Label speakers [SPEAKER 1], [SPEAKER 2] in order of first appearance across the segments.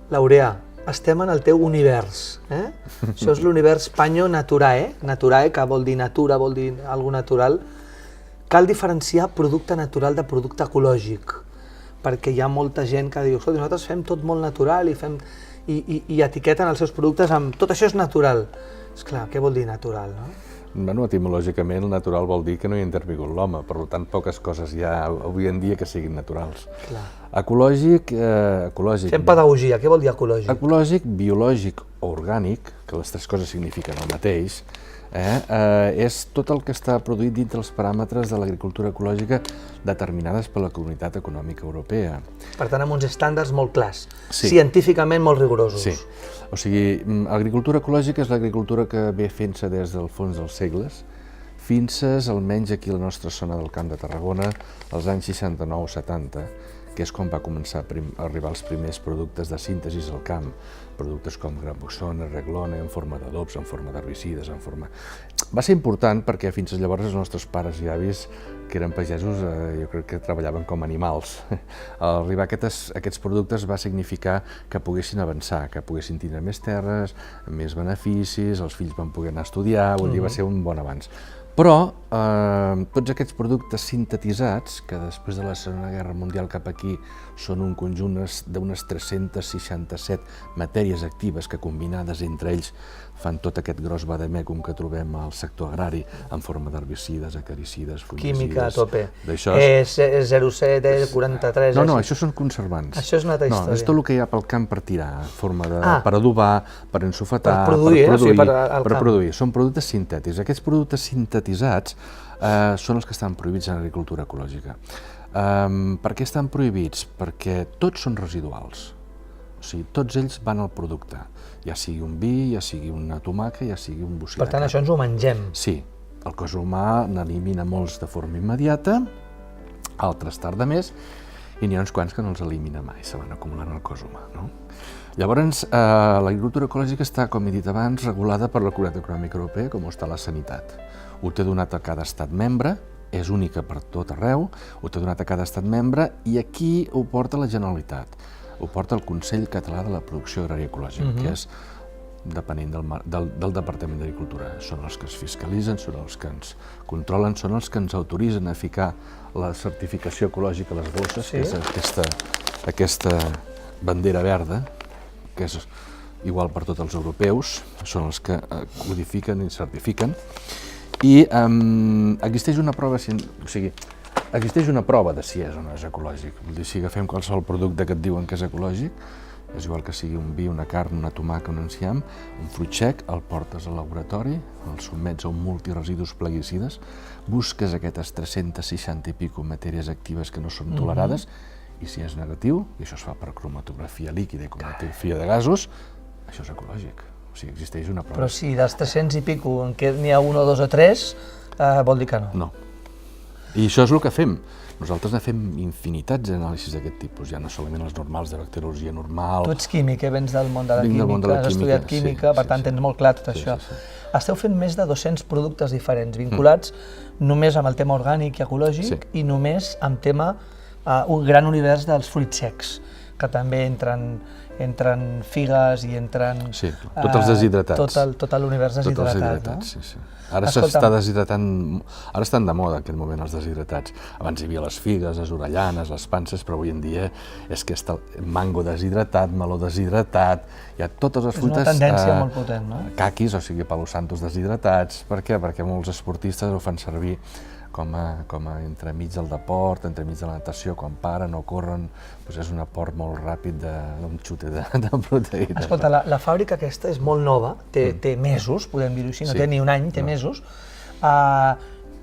[SPEAKER 1] Laureà, estem en el teu univers. Això és l'univers Panyo Naturae, Naturae, que vol dir natura, vol dir alguna natural. Cal diferenciar producte natural de producte ecològic, perquè hi ha molta gent que diu, escolta, nosaltres fem tot molt natural i etiqueten els seus productes amb tot això és natural. Esclar, què vol dir natural, no?
[SPEAKER 2] Bueno, etimològicament, el natural vol dir que no hi ha intervingut l'home, per tant, poques coses hi ha avui en dia que siguin naturals.
[SPEAKER 1] Clar.
[SPEAKER 2] Ecològic...
[SPEAKER 1] Fem pedagogia, què vol dir ecològic?
[SPEAKER 2] Ecològic, biològic o orgànic, que les tres coses signifiquen el mateix, és tot el que està produït dintre els paràmetres de l'agricultura ecològica determinades per la Comunitat Econòmica Europea.
[SPEAKER 1] Per tant, amb uns estàndards molt clars,
[SPEAKER 2] sí.
[SPEAKER 1] Científicament molt rigorosos.
[SPEAKER 2] Sí, o sigui, l'agricultura ecològica és l'agricultura que ve fent-se des del fons dels segles, fins almenys aquí a la nostra zona del Camp de Tarragona, als anys 69-70, que és quan va començar a arribar els primers productes de síntesi al camp, productes com Grambuxone, Reglone, en forma d'adobs, en forma d'herbicides, en forma... Va ser important perquè fins llavors els nostres pares i avis, que eren pagesos, jo crec que treballaven com animals. Arribar a aquests productes va significar que poguessin avançar, que poguessin tindre més terres, més beneficis, els fills van poder anar a estudiar, vull dir, va ser un bon avanç. Però tots aquests productes sintetitzats, que després de la Segona Guerra Mundial cap aquí són un conjunt d'unes 367 matèries actives que combinades entre ells fan tot aquest gros vademecum que trobem al sector agrari en forma d'herbicides, acaricides, fungicides... Química
[SPEAKER 1] a tope. 07, 43...
[SPEAKER 2] No, això són conservants.
[SPEAKER 1] Això és una altra història.
[SPEAKER 2] No, és tot el que hi ha pel camp per tirar, en forma de... per adobar, per ensofetar...
[SPEAKER 1] Per produir.
[SPEAKER 2] Són productes sintètics. Aquests productes sintetitzats són els que estan prohibits en l'agricultura ecològica. Per què estan prohibits? Perquè tots són residuals. O sigui, tots ells van al producte, ja sigui un vi, ja sigui una tomaca, ja sigui un bocí de carn.
[SPEAKER 1] Per tant, això ens ho mengem.
[SPEAKER 2] Sí, el cos humà n'elimina molts de forma immediata, altres tarda més, i n'hi ha uns quants que no els elimina mai, se van acumulant al cos humà. Llavors, l'agricultura ecològica està, com he dit abans, regulada per la Comunitat Econòmica Europea, com ho està la sanitat. Ho té donat a cada estat membre, és única per tot arreu, ho té donat a cada estat membre, i aquí ho porta la Generalitat. Ho porta el Consell Català de la Producció Agrària Ecològica, que és depenent del Departament d'Agricultura. Són els que es fiscalitzen, són els que ens controlen, són els que ens autoritzen a ficar la certificació ecològica a les bosses, que és aquesta bandera verda, que és igual per tots els europeus, són els que codifiquen i certifiquen. I existeix una prova, existeix una prova de si és o no és ecològic. Vull dir, si agafem qualsevol producte que et diuen que és ecològic, és igual que sigui un vi, una carn, una tomaca, un enciam, un fruit sec, el portes al laboratori, el sotmets a un multiresidus plaguicides, busques aquestes 360 i pico matèries actives que no són tolerades, i si és negatiu, i això es fa per cromatografia líquida i cromatografia de gasos, això és ecològic. O sigui, existeix una prova.
[SPEAKER 1] Però si dels 300 i pico en què n'hi ha un o dos o tres, vol dir que no.
[SPEAKER 2] No. I això és el que fem. Nosaltres ne fem infinitats d'anàlisis d'aquest tipus, ja no solament els normals de bacteriologia normal...
[SPEAKER 1] Tu ets químic, vens del món de la química, has estudiat química, per tant tens molt clar tot això. Esteu fent més de 200 productes diferents, vinculats només amb el tema orgànic i ecològic i només amb tema, un gran univers dels fruits secs, que també entren figues i entren...
[SPEAKER 2] Sí, tots els deshidratats.
[SPEAKER 1] Tot l'univers deshidratat.
[SPEAKER 2] Tots els deshidratats, sí, sí. Ara s'està deshidratant, ara estan de moda en aquest moment els deshidratats. Abans hi havia les figues, les orellanes, les panses, però avui en dia és que està mango deshidratat, meló deshidratat, hi ha totes les fruites...
[SPEAKER 1] És una tendència molt potent, no?
[SPEAKER 2] Caquis, o sigui, palo santos deshidratats. Per què? Perquè molts esportistes ho fan servir com a entremig del deport, entremig de la natació, quan paren o corren, doncs és un aport molt ràpid d'un xute de proteïnes.
[SPEAKER 1] Escolta, la fàbrica aquesta és molt nova, té mesos, podem dir-ho així, no té ni un any, té mesos.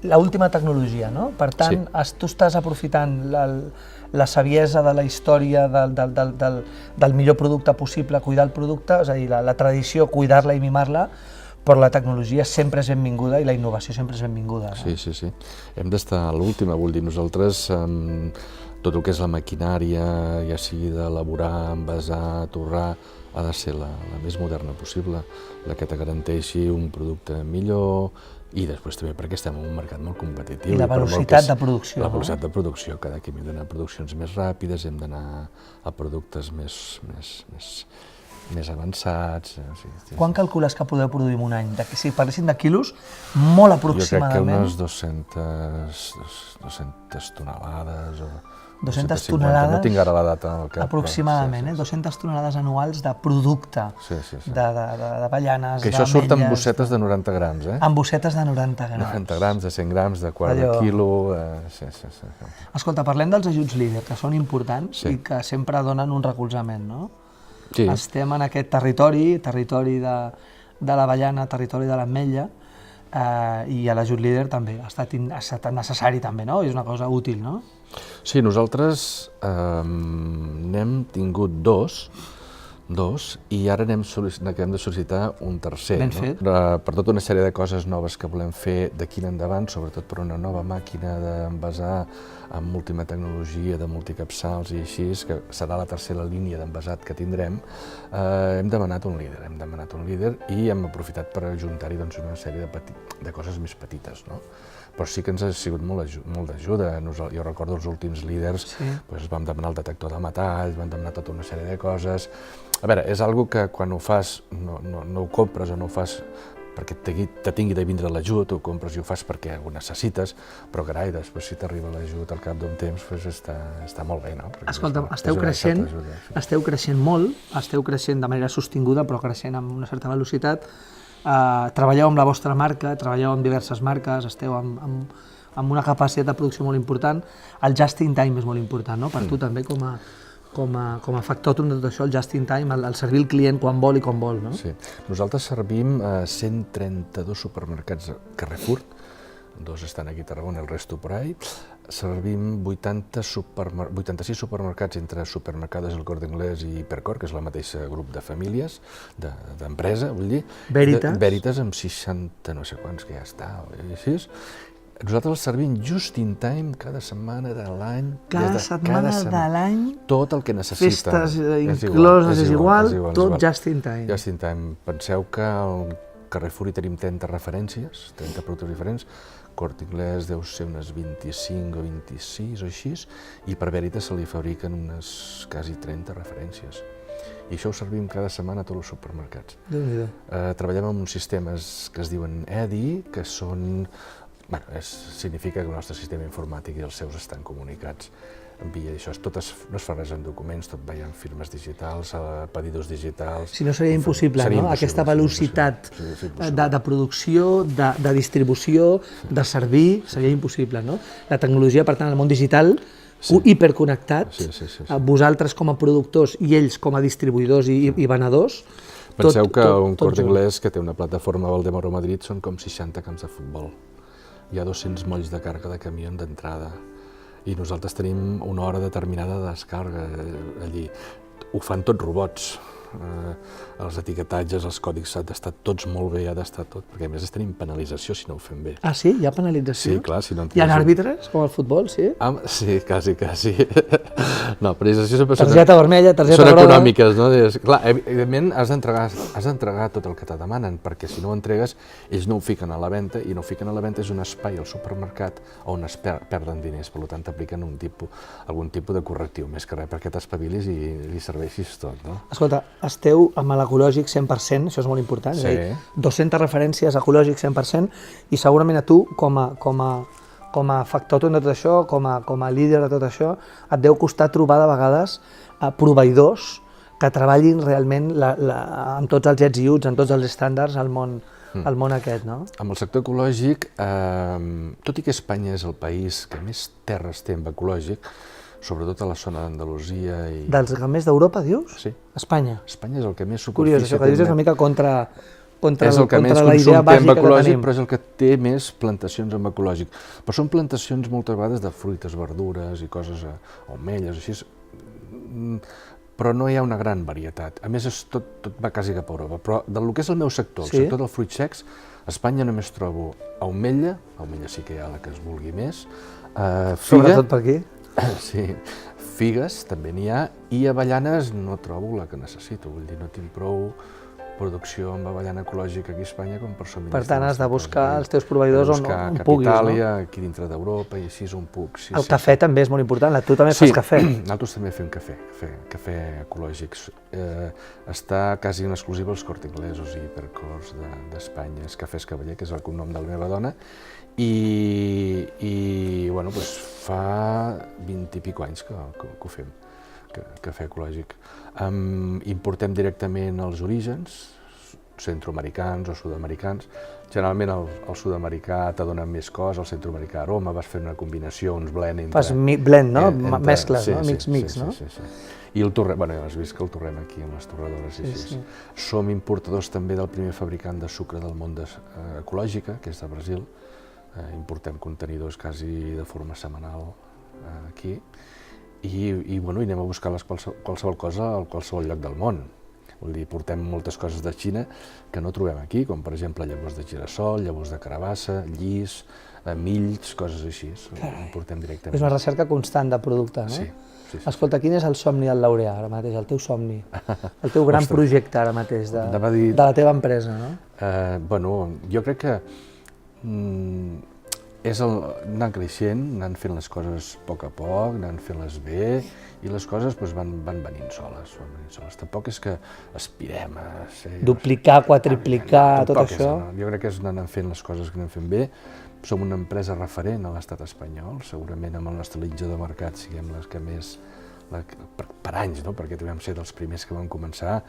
[SPEAKER 1] L'última tecnologia, no? Per tant, tu estàs aprofitant la saviesa de la història del millor producte possible, cuidar el producte, és a dir, la tradició, cuidar-la i mimar-la, però la tecnologia sempre és benvinguda i la innovació sempre és benvinguda.
[SPEAKER 2] Sí, sí, sí. Hem d'estar a l'última, vull dir, nosaltres tot el que és la maquinària, ja sigui d'elaborar, envasar, torrar, ha de ser la més moderna possible, la que te garanteixi un producte millor, I després també perquè estem en un mercat molt competitiu.
[SPEAKER 1] I la velocitat de producció.
[SPEAKER 2] La velocitat de producció, cada cop hem d'anar a produccions més ràpides, hem d'anar a productes més avançats.
[SPEAKER 1] Quan calcules que podeu produir en un any? Si parlessin de quilos, molt aproximadament.
[SPEAKER 2] Jo crec que unes 200 tonelades o
[SPEAKER 1] 200
[SPEAKER 2] 250.
[SPEAKER 1] tonelades,
[SPEAKER 2] no tinc ara la data al cap.
[SPEAKER 1] aproximadament, 200 tonelades anuals de producte, d'avellanes,
[SPEAKER 2] que això surt amb bossetes de 90 grams, eh?
[SPEAKER 1] Amb bossetes de 90 grams.
[SPEAKER 2] 90 grams, de 100 grams, de quart de quilo...
[SPEAKER 1] Escolta, parlem dels ajuts líder, que són importants i que sempre donen un recolzament, no?
[SPEAKER 2] Sí.
[SPEAKER 1] Estem en aquest territori de l'avellana, territori de l'ametlla, i l'ajut líder també ha estat necessari també, no? És una cosa útil, no?
[SPEAKER 2] Sí, nosaltres n'hem tingut dos i ara hem de sol·licitar un tercer.
[SPEAKER 1] Ben fet.
[SPEAKER 2] Per tota una sèrie de coses noves que volem fer d'aquí en endavant, sobretot per una nova màquina d'envasar amb última tecnologia de multicapçals i així, que serà la tercera línia d'envasat que tindrem, hem demanat un líder i hem aprofitat per ajuntar-hi una sèrie de coses més petites, no? Però sí que ens ha sigut molt d'ajuda. Jo recordo els últims líders, vam demanar el detector de metall, vam demanar tota una sèrie de coses. A veure, és una que quan ho fas no ho compres o no ho fas perquè te tingui de vindre l'ajut, ho compres i ho fas perquè ho necessites, però carai, després si t'arriba l'ajut al cap d'un temps està molt bé, no?
[SPEAKER 1] Escolta, esteu creixent molt, esteu creixent de manera sostinguda, però creixent amb una certa velocitat. Treballeu amb la vostra marca, treballeu amb diverses marques, esteu amb una capacitat de producció molt important. El just in time és molt important, no? Per tu també com a factòtum de tot això, el just in time, el servir el client quan vol i com vol, no?
[SPEAKER 2] Sí. Nosaltres servim 132 supermercats Carrefour, 2 estan aquí a Tarragona, el resto por ahí. Servim 86 supermercats entre Supermercados El Corte Inglés i Hipercor, que és el mateix grup de famílies, d'empresa, vull dir. Veritas amb 60 no sé quants que ja està, o així. Nosaltres els servim just in time cada setmana de l'any.
[SPEAKER 1] Cada setmana de l'any?
[SPEAKER 2] Tot el que necessita.
[SPEAKER 1] Festes incloses, és igual, tot just in time.
[SPEAKER 2] Just in time. Penseu que al Carrefour hi tenim 30 referències, 30 productes diferents. Corte Inglés deu ser unes 25 o 26 o així, i per Veritas se li fabriquen unes quasi 30 referències. I això ho servim cada setmana a tots els supermercats. Treballem amb uns sistemes que es diuen EDI, que són... significa que el nostre sistema informàtic i els seus estan comunicats via això. No es fa res en documents, tot va en firmes digitals, pedidos digitals...
[SPEAKER 1] Si no seria impossible, no? Aquesta velocitat de producció, de distribució, de servir, seria impossible, no? La tecnologia, per tant, el món digital, hiperconnectat, vosaltres com a productors i ells com a distribuïdors i venedors...
[SPEAKER 2] Penseu que un Corte Inglés que té una plataforma a Valdemoro a Madrid són com 60 camps de futbol. Hi ha 200 molls de càrrega de camió d'entrada. I nosaltres tenim una hora determinada de descàrrega allí. Ho fan tots robots. Els etiquetatges, els còdics han d'estar tots molt bé, ha d'estar tot, perquè a més tenim penalització si no ho fem bé.
[SPEAKER 1] Ah, sí? Hi ha penalització?
[SPEAKER 2] Sí, clar. Si no
[SPEAKER 1] hi ha àrbitres, com al futbol, sí?
[SPEAKER 2] Sí, quasi. No, penalització sempre
[SPEAKER 1] targeta vermella, targeta groga...
[SPEAKER 2] Són econòmiques, no? Clar, evidentment has d'entregar tot el que te demanen, perquè si no ho entregues, ells no ho fiquen a la venda, i no ho fiquen a la venda és un espai al supermercat on es perden diners, per tant t'apliquen algun tipus de correctiu, més que res perquè t'espavilis i li serveixis tot, no?
[SPEAKER 1] Escolta, esteu amb l'ecològic 100%, això és molt important, és a dir, 200 referències ecològic 100%, i segurament a tu, com a factòtum de tot això, com a líder de tot això, et deu costar trobar de vegades proveïdors que treballin realment amb tots els ets i uts, amb tots els estàndards al món aquest, no?
[SPEAKER 2] Amb el sector ecològic, tot i que Espanya és el país que més terres té amb ecològic, sobretot a la zona d'Andalusia i...
[SPEAKER 1] Dels que més d'Europa, dius?
[SPEAKER 2] Sí.
[SPEAKER 1] Espanya?
[SPEAKER 2] Espanya és el que més superfície...
[SPEAKER 1] Curiós, això que dius és una mica contra
[SPEAKER 2] és el que més consum té amb ecològic, però és el que té més plantacions amb ecològic. Però són plantacions moltes vegades de fruites, verdures i coses, ametlles, així, però no hi ha una gran varietat. A més, tot va quasi cap a Europa. Però del que és el meu sector, el sector dels fruits secs, a Espanya només trobo ametlla sí que hi ha la que es vulgui més,
[SPEAKER 1] sobretot per aquí?
[SPEAKER 2] Sí, figues també n'hi ha, i avellanes no trobo la que necessito, vull dir, no tinc prou producció amb avellana ecològica aquí a Espanya com per subministrar.
[SPEAKER 1] Per tant, has de buscar els teus proveïdors on puguis, no?
[SPEAKER 2] Capitàlia, aquí dintre d'Europa, i així és on puc. Sí,
[SPEAKER 1] el cafè també és molt important, tu també fas cafè.
[SPEAKER 2] Sí, nosaltres també fem cafè ecològic. Està quasi en exclusiva als Corte Inglesos i Hipercors d'Espanya, és Cafès Cavaller, que és el cognom de la meva dona, i bueno, fa 20 i pico anys que ho fem, cafè ecològic. Importem directament els orígens, centroamericans o sud-americans. Generalment el sud-americà te dona més cos, el centroamericà aroma, vas fer una combinació, uns blend entre...
[SPEAKER 1] Fas blend, no? Mescles, no? Mix, no?
[SPEAKER 2] Sí. I el torrem, bueno, has vist que el torrem aquí amb les torradores, sí. Som importadors també del primer fabricant de sucre del món ecològica, que és de Brasil. Importem contenidors quasi de forma setmanal aquí. I anem a buscar qualsevol cosa a qualsevol lloc del món. Vull dir, portem moltes coses de Xina que no trobem aquí, com per exemple llavors de girassol, llavors de carabassa, llis, mills, coses així. Importem directament.
[SPEAKER 1] És una recerca constant de producte, no?
[SPEAKER 2] Sí.
[SPEAKER 1] Escolta, quin és el somni del Laureà ara mateix, el teu somni? El teu gran projecte ara mateix de la teva empresa, no?
[SPEAKER 2] Bueno, jo crec que és anar creixent, anant fent les coses a poc, anant fent-les bé, i les coses van venint soles. Tampoc és que aspirem a ser...
[SPEAKER 1] Duplicar, quadriplicar, tot això?
[SPEAKER 2] Jo crec que és anar fent les coses que anem fent bé. Som una empresa referent a l'estat espanyol, segurament amb el nostre litge de mercat siguem les que més, per anys, perquè vam ser dels primers que vam començar,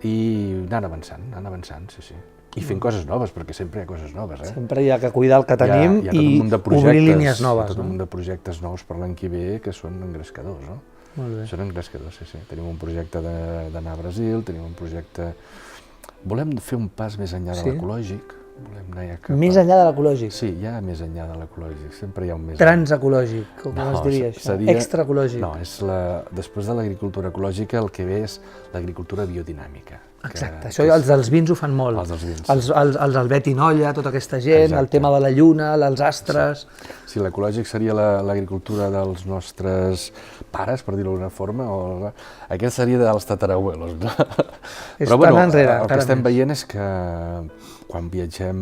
[SPEAKER 2] i anant avançant, sí. I fent coses noves, perquè sempre hi ha coses noves.
[SPEAKER 1] Sempre hi ha que cuidar el que tenim i obrir línies noves.
[SPEAKER 2] Hi ha tot un munt de projectes nous per l'any que ve que són engrescadors, no?
[SPEAKER 1] Molt bé.
[SPEAKER 2] Són engrescadors, sí. Tenim un projecte d'anar a Brasil, tenim un projecte... Volem fer un pas més enllà de l'ecològic.
[SPEAKER 1] Més enllà de l'ecològic?
[SPEAKER 2] Sí, ja més enllà de l'ecològic, sempre hi ha un més...
[SPEAKER 1] Transecològic, com es diria això? Extraecològic?
[SPEAKER 2] No, després de l'agricultura ecològica el que ve és l'agricultura biodinàmica.
[SPEAKER 1] Exacte, això els dels vins ho fan molt.
[SPEAKER 2] Els dels vins.
[SPEAKER 1] Els Albert i Nolla, tota aquesta gent, el tema de la lluna, els astres...
[SPEAKER 2] Sí, l'ecològic seria l'agricultura dels nostres pares, per dir-ho d'alguna forma, o aquest seria dels tatarabuelos, no? Però bueno, el que estem veient és que quan viatgem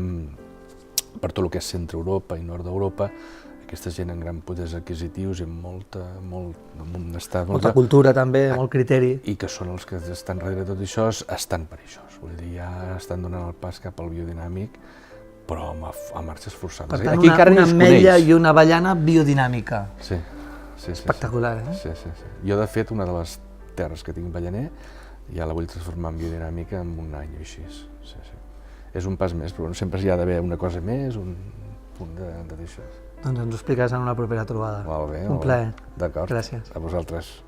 [SPEAKER 2] per tot el que és centre Europa i nord d'Europa, aquesta gent amb gran poders adquisitius i amb molta
[SPEAKER 1] cultura també, molt criteri.
[SPEAKER 2] I que són els que estan darrere de tot això, estan per això. Vull dir, ja estan donant el pas cap al biodinàmic, però a marxes forçades.
[SPEAKER 1] Per tant, una ametlla i una avellana biodinàmica.
[SPEAKER 2] Sí.
[SPEAKER 1] Espectacular, eh?
[SPEAKER 2] Sí. Jo, de fet, una de les terres que tinc avellaner, ja la vull transformar en biodinàmica en un any o així. Sí. És un pas més, però sempre hi ha d'haver una cosa més, un punt d'això.
[SPEAKER 1] Doncs ens ho expliques en una propera trobada.
[SPEAKER 2] Molt bé.
[SPEAKER 1] Un plaer.
[SPEAKER 2] D'acord.
[SPEAKER 1] Gràcies.
[SPEAKER 2] A vosaltres.